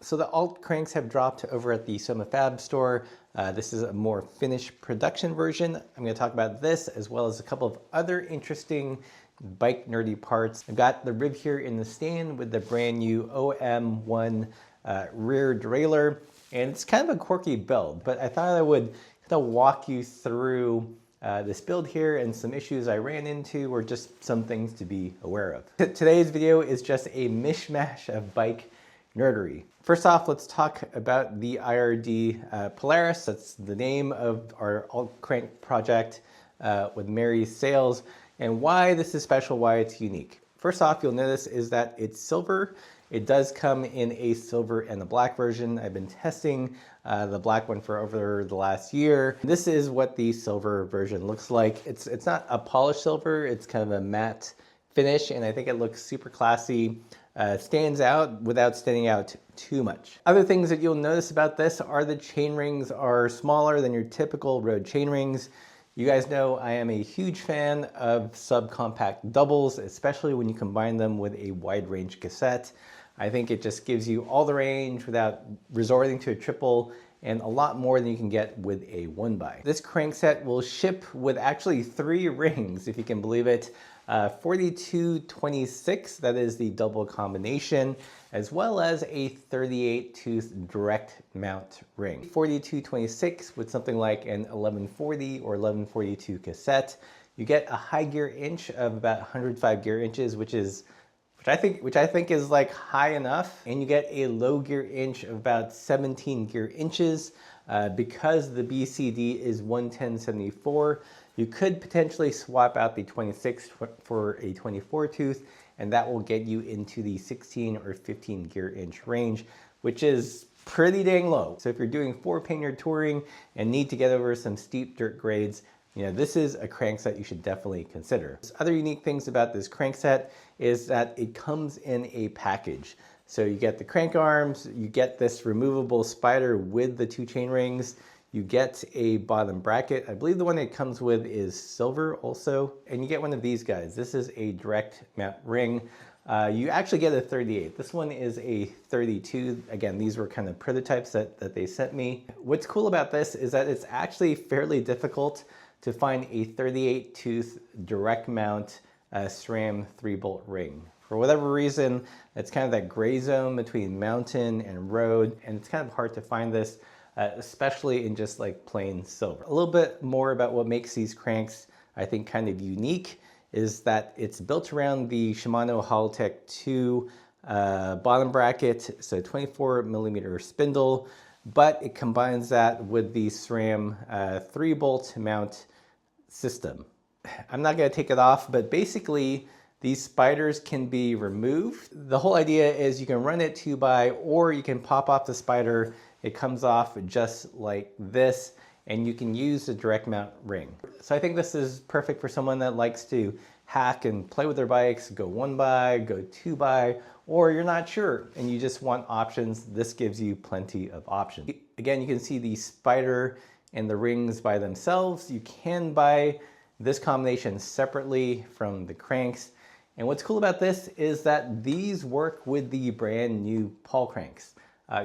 So the alt cranks have dropped over at the SomaFab store. This is a more finished production version. I'm going to talk about this as well as a couple of other interesting bike nerdy parts. I've got the rib here in the stand with the brand new OM1 rear derailleur, and it's kind of a quirky build, but I thought I would kind of walk you through this build here and some issues I ran into or just some things to be aware of. Today's video is just a mishmash of bike nerdery. First off, let's talk about the IRD Polaris. That's the name of our alt crank project with Mary's Sails, and why this is special, why it's unique. First off, you'll notice is that it's silver. It does come in a silver and a black version. I've been testing the black one for over the last year. This is what the silver version looks like. It's not a polished silver, it's kind of a matte finish, and I think it looks super classy. Stands out without standing out too much. Other things that you'll notice about this are the chain rings are smaller than your typical road chain rings. You guys know I am a huge fan of subcompact doubles, especially when you combine them with a wide range cassette. I think it just gives you all the range without resorting to a triple, and a lot more than you can get with a 1x. This crank set will ship with actually 3 rings, if you can believe it. 4226, that is the double combination, as well as a 38 tooth direct mount ring. 4226 with something like an 1140 or 1142 cassette. You get a high gear inch of about 105 gear inches, which I think is like high enough, and you get a low gear inch of about 17 gear inches. Because the BCD is 110/74, you could potentially swap out the 26 for a 24 tooth, and that will get you into the 16 or 15 gear inch range, which is pretty dang low. So if you're doing 4-pannier touring and need to get over some steep dirt grades, this is a crank set you should definitely consider. Other unique things about this crank set is that it comes in a package. So you get the crank arms, you get this removable spider with the 2 chain rings, you get a bottom bracket. I believe the one it comes with is silver also, and you get one of these guys. This is a direct mount ring. You actually get a 38. This one is a 32. Again, these were kind of prototypes that they sent me. What's cool about this is that it's actually fairly difficult to find a 38 tooth direct mount SRAM 3-bolt ring. For whatever reason, it's kind of that gray zone between mountain and road, and it's kind of hard to find this, especially in just like plain silver. A little bit more about what makes these cranks, I think, kind of unique is that it's built around the Shimano Haltech 2 bottom bracket, so 24mm spindle, but it combines that with the SRAM 3-bolt mount system. I'm not going to take it off, but basically these spiders can be removed. The whole idea is you can run it 2x, or you can pop off the spider. It comes off just like this, and you can use the direct mount ring. So I think this is perfect for someone that likes to hack and play with their bikes, go 1x, go 2x, or you're not sure and you just want options. This gives you plenty of options. Again, you can see the spider and the rings by themselves. You can buy this combination separately from the cranks. And what's cool about this is that these work with the brand new Paul cranks.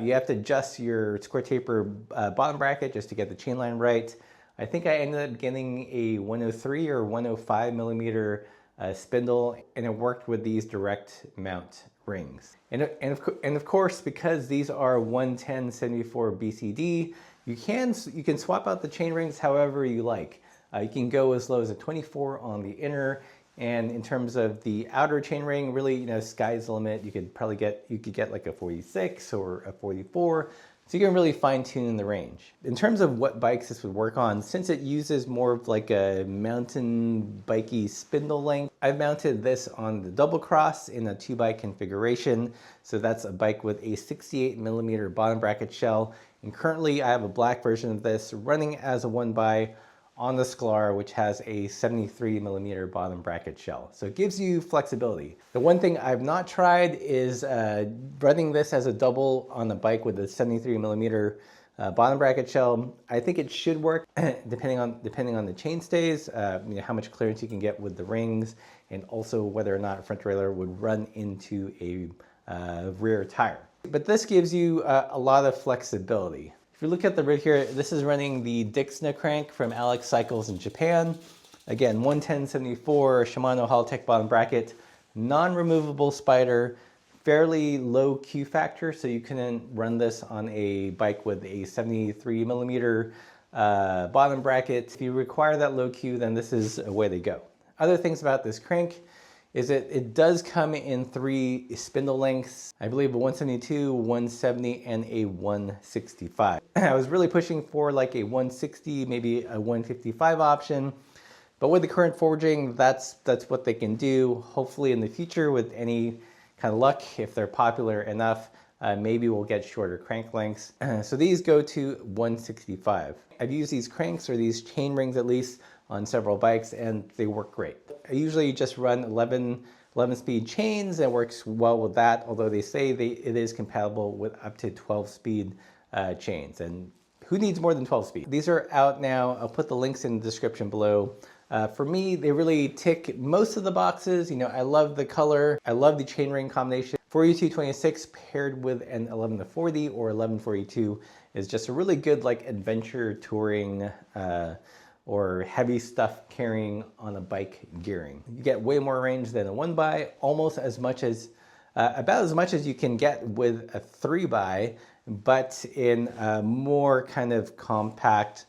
You have to adjust your square taper bottom bracket just to get the chain line right. I think I ended up getting a 103 or 105 millimeter spindle, and it worked with these direct mount rings. And of course, because these are 110/74 BCD, you can swap out the chain rings however you like. You can go as low as a 24 on the inner, and in terms of the outer chain ring, really, sky's the limit. You could get like a 46 or a 44. So you can really fine tune the range. In terms of what bikes this would work on, since it uses more of like a mountain bikey spindle length, I've mounted this on the double cross in a 2x configuration. So that's a bike with a 68mm bottom bracket shell. And currently I have a black version of this running as a 1x on the Sklar, which has a 73mm bottom bracket shell. So it gives you flexibility. The one thing I've not tried is running this as a double on a bike with a 73mm bottom bracket shell. I think it should work depending on the chain stays, how much clearance you can get with the rings, and also whether or not a front derailleur would run into a rear tire. But this gives you a lot of flexibility. If you look at the rig here, this is running the Dixna crank from Alex Cycles in Japan. Again, 110/74 Shimano Haltech bottom bracket, non-removable spider, fairly low Q factor, so you can run this on a bike with a 73 millimeter bottom bracket. If you require that low Q, then this is a way to go. Other things about this crank is that it does come in 3 spindle lengths. I believe a 172, 170, and a 165. I was really pushing for like a 160, maybe a 155 option. But with the current forging, that's what they can do. Hopefully in the future, with any kind of luck, if they're popular enough, maybe we'll get shorter crank lengths. So these go to 165. I've used these cranks, or these chain rings at least, on several bikes, and they work great. I usually just run 11 speed chains, and works well with that, although they say it is compatible with up to 12 speed chains. And who needs more than 12 speed? These are out now. I'll put the links in the description below. For me, they really tick most of the boxes. You know, I love the color. I love the chainring combination. 4226 paired with an 11-40 or 1142 is just a really good like adventure touring or heavy stuff carrying on a bike gearing. You get way more range than a 1x, almost as much as, about as much as you can get with a 3x, but in a more kind of compact,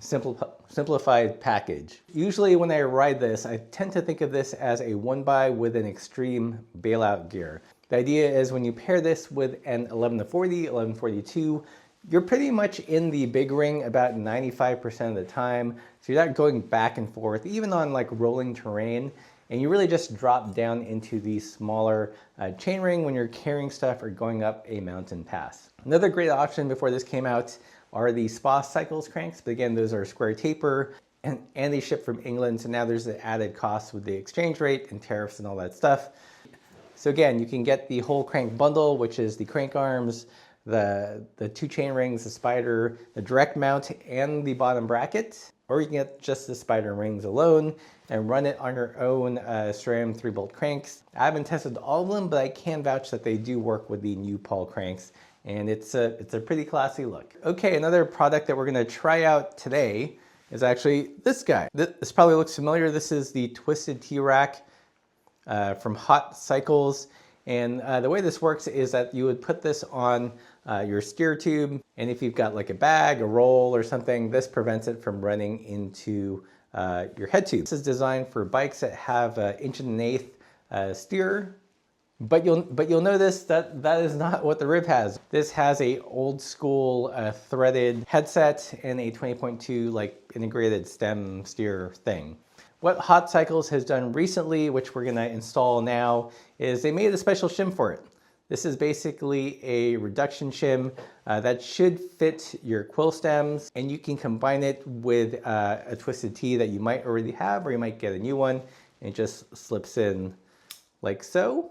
simplified package. Usually when I ride this, I tend to think of this as a 1x with an extreme bailout gear. The idea is when you pair this with an 11-40, 1142, you're pretty much in the big ring about 95% of the time. So you're not going back and forth, even on like rolling terrain. And you really just drop down into the smaller chainring when you're carrying stuff or going up a mountain pass. Another great option before this came out are the Spa Cycles cranks. But again, those are square taper and they ship from England. So now there's the added cost with the exchange rate and tariffs and all that stuff. So again, you can get the whole crank bundle, which is the crank arms, the 2 chain rings, the spider, the direct mount, and the bottom bracket. Or you can get just the spider rings alone and run it on your own SRAM 3-bolt cranks. I haven't tested all of them, but I can vouch that they do work with the new Paul cranks, and it's a pretty classy look. Okay, another product that we're gonna try out today is actually this guy. This probably looks familiar. This is the Twisted T-Rack from Hot Cycles. And the way this works is that you would put this on your steer tube, and if you've got like a bag, a roll or something, this prevents it from running into your head tube. This is designed for bikes that have 1 1/8" steer, but you'll notice that that is not what the Riv has. This has a old school threaded headset and a 20.2 like integrated stem steer thing. What Hot Cycles has done recently, which we're gonna install now, is they made a special shim for it. This is basically a reduction shim that should fit your quill stems, and you can combine it with a Twisted T that you might already have, or you might get a new one, and it just slips in like so.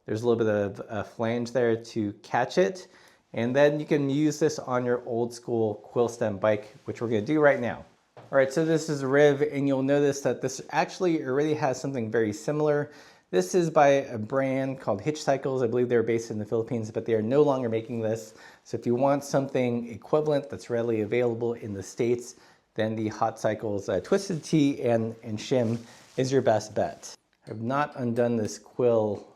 There's a little bit of a flange there to catch it, and then you can use this on your old school quill stem bike, which we're gonna do right now. All right, so this is a Riv, and you'll notice that this actually already has something very similar. This is by a brand called Hitch Cycles. I believe they're based in the Philippines, but they are no longer making this. So if you want something equivalent that's readily available in the States, then the Hot Cycles Twisted T and shim is your best bet. I've not undone this quill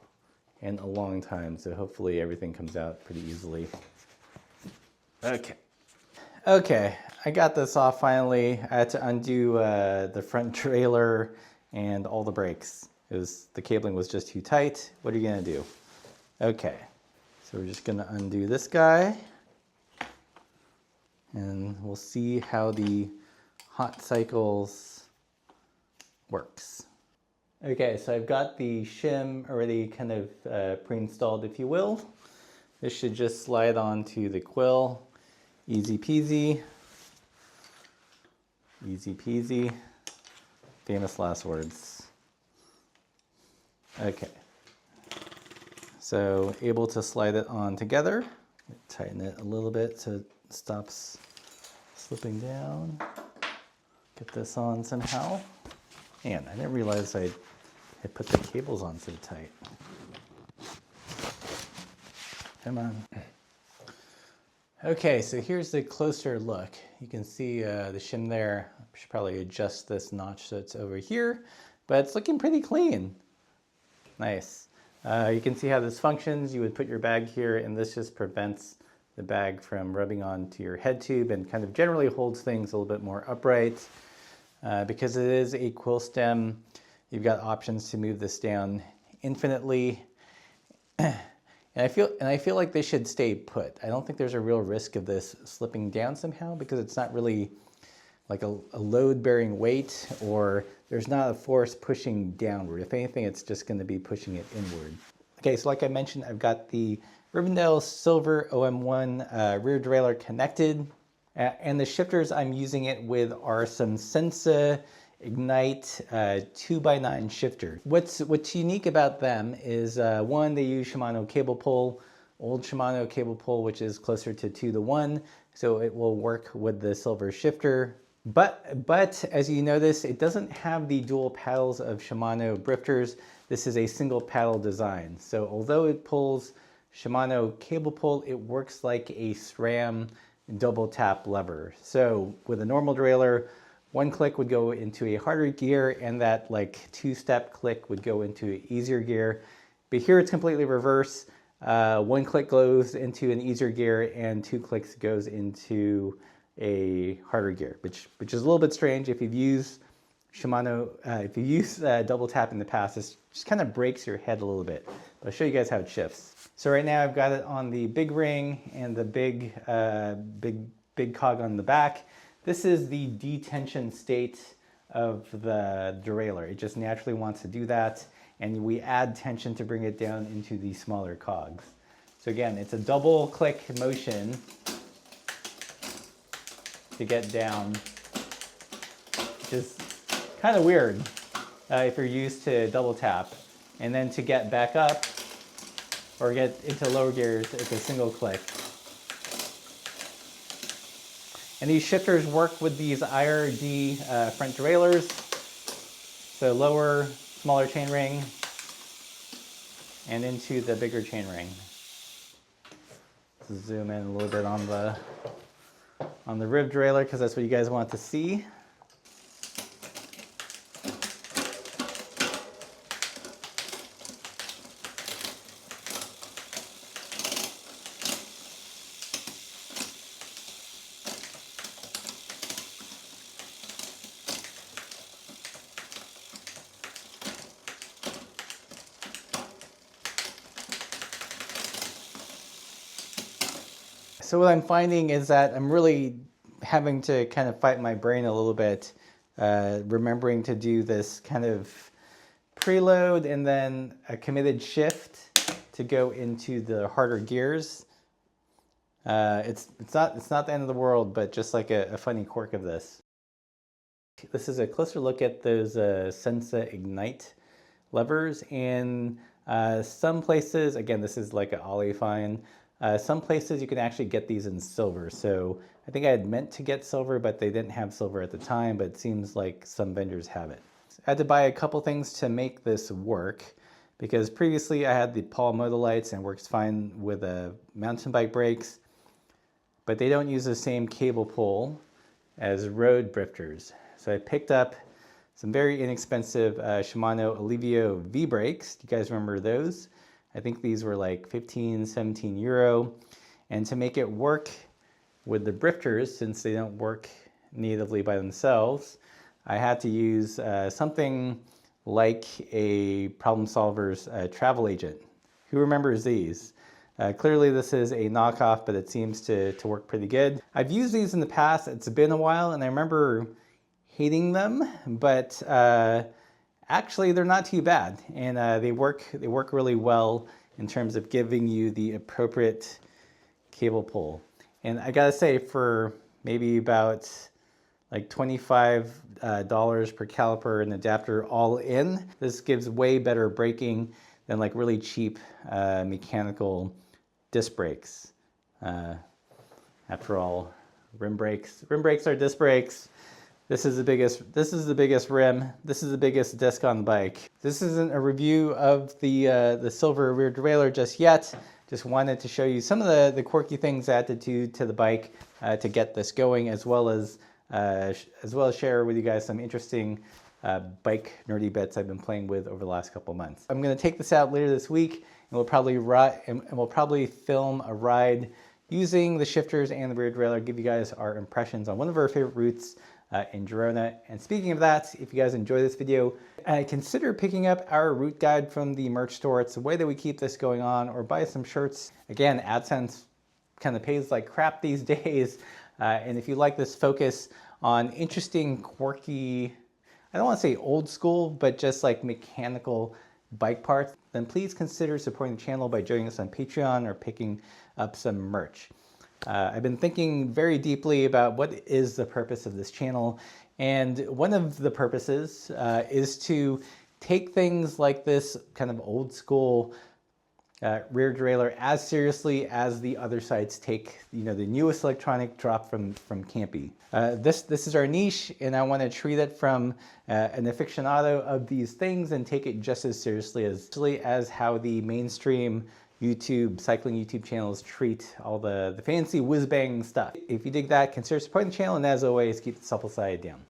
in a long time, so hopefully everything comes out pretty easily. Okay, I got this off finally. I had to undo the front trailer and all the brakes. The cabling was just too tight. What are you gonna do? Okay, so we're just gonna undo this guy, and we'll see how the Hot Cycles works. Okay, so I've got the shim already kind of pre-installed, if you will. This should just slide onto the quill. Easy peasy. Easy peasy. Famous last words. Okay. So able to slide it on together. Tighten it a little bit so it stops slipping down. Get this on somehow. Man, I didn't realize I had put the cables on so tight. Come on. Okay, so here's the closer look. You can see the shim there. I should probably adjust this notch so it's over here, but it's looking pretty clean. Nice. You can see how this functions. You would put your bag here, and this just prevents the bag from rubbing onto your head tube and kind of generally holds things a little bit more upright. Because it is a quill stem, you've got options to move this down infinitely. And I feel like they should stay put. I don't think there's a real risk of this slipping down somehow because it's not really like a load-bearing weight, or there's not a force pushing downward. If anything, it's just going to be pushing it inward. Okay, so like I mentioned, I've got the Rivendell Silver OM1 rear derailleur connected, and the shifters I'm using it with are some Sensa Ignite 2x9 shifter. What's unique about them is one, they use Shimano cable pull, old Shimano cable pull, which is closer to 2:1, so it will work with the silver shifter. But as you notice, it doesn't have the dual paddles of Shimano drifters. This is a single paddle design. So although it pulls Shimano cable pull, it works like a SRAM double tap lever. So with a normal derailleur, one click would go into a harder gear, and that like two-step click would go into easier gear. But here it's completely reverse. One click goes into an easier gear, and two clicks goes into a harder gear, which is a little bit strange. If you've used Shimano, if you've used double tap in the past, this just kind of breaks your head a little bit. But I'll show you guys how it shifts. So right now I've got it on the big ring and the big cog on the back. This is the detension state of the derailleur. It just naturally wants to do that, and we add tension to bring it down into the smaller cogs. So again, it's a double click motion to get down, which is kind of weird if you're used to double tap. And then to get back up or get into lower gears, it's a single click. And these shifters work with these IRD front derailleurs. So lower, smaller chainring, and into the bigger chainring. Let's zoom in a little bit on the Riv derailleur because that's what you guys want to see. So what I'm finding is that I'm really having to kind of fight my brain a little bit, remembering to do this kind of preload and then a committed shift to go into the harder gears. It's not the end of the world, but just like a funny quirk of this. This is a closer look at those Sensa Ignite levers. And some places, again, this is like an Olifine. Some places you can actually get these in silver. So I think I had meant to get silver, but they didn't have silver at the time, but it seems like some vendors have it. I had to buy a couple things to make this work because previously I had the Paul Modelites and it works fine with mountain bike brakes, but they don't use the same cable pull as road drifters. So I picked up some very inexpensive Shimano Alivio V brakes. Do you guys remember those? I think these were like 15, 17 euro. And to make it work with the drifters, since they don't work natively by themselves, I had to use something like a Problem Solver's travel agent. Who remembers these? Clearly this is a knockoff, but it seems to work pretty good. I've used these in the past. It's been a while, and I remember hating them, but actually they're not too bad, and they work really well in terms of giving you the appropriate cable pull. And I gotta say, for maybe about like $25 per caliper and adapter all in, this gives way better braking than like really cheap mechanical disc brakes. After all, rim brakes are disc brakes. This is the biggest rim. This is the biggest disc on the bike. This isn't a review of the silver rear derailleur just yet. Just wanted to show you some of the quirky things I had to do to the bike to get this going, as well as share with you guys some interesting bike nerdy bits I've been playing with over the last couple months. I'm going to take this out later this week, and we'll probably film a ride using the shifters and the rear derailleur, give you guys our impressions on one of our favorite routes in Girona. And speaking of that, if you guys enjoy this video, consider picking up our route guide from the merch store. It's the way that we keep this going on, or buy some shirts. Again, AdSense kind of pays like crap these days. And if you like this focus on interesting, quirky, I don't want to say old school, but just like mechanical bike parts, then please consider supporting the channel by joining us on Patreon or picking up some merch. I've been thinking very deeply about what is the purpose of this channel, and one of the purposes is to take things like this kind of old school rear derailleur as seriously as the other sites take, the newest electronic drop from Campy. This is our niche, and I want to treat it from an aficionado of these things and take it just as seriously as how the mainstream cycling YouTube channels treat all the fancy whiz-bang stuff. If you dig that, consider supporting the channel, and as always, keep the supple side down.